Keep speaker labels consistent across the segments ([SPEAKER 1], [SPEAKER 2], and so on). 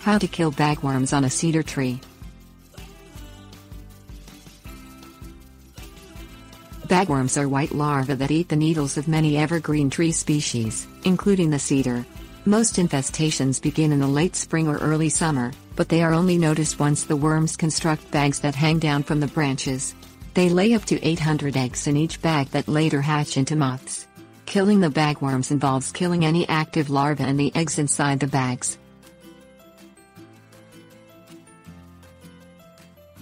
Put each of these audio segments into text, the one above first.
[SPEAKER 1] How to kill bagworms on a cedar tree. Bagworms are white larvae that eat the needles of many evergreen tree species, including the cedar. Most infestations begin in the late spring or early summer, but they are only noticed once the worms construct bags that hang down from the branches. They lay up to 800 eggs in each bag that later hatch into moths. Killing the bagworms involves killing any active larvae and the eggs inside the bags.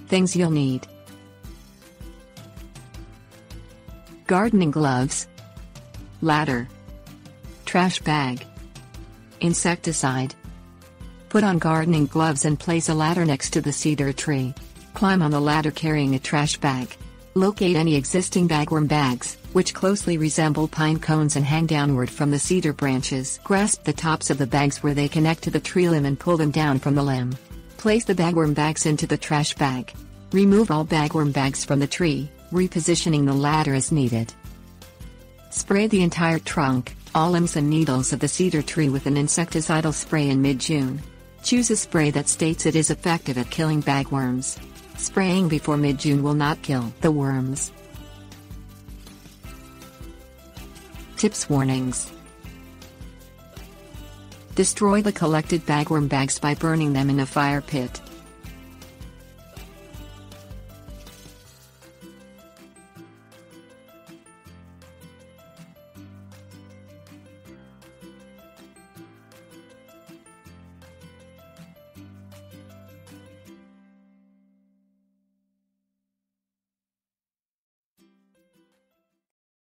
[SPEAKER 1] Things you'll need: gardening gloves, ladder, trash bag, insecticide. Put on gardening gloves and place a ladder next to the cedar tree. Climb on the ladder carrying a trash bag. Locate any existing bagworm bags, which closely resemble pine cones and hang downward from the cedar branches. Grasp the tops of the bags where they connect to the tree limb and pull them down from the limb. Place the bagworm bags into the trash bag. Remove all bagworm bags from the tree, repositioning the ladder as needed. Spray the entire trunk, all limbs and needles of the cedar tree with an insecticidal spray in mid-June. Choose a spray that states it is effective at killing bagworms. Spraying before mid-June will not kill the worms. Tips: warnings. Destroy the collected bagworm bags by burning them in a fire pit.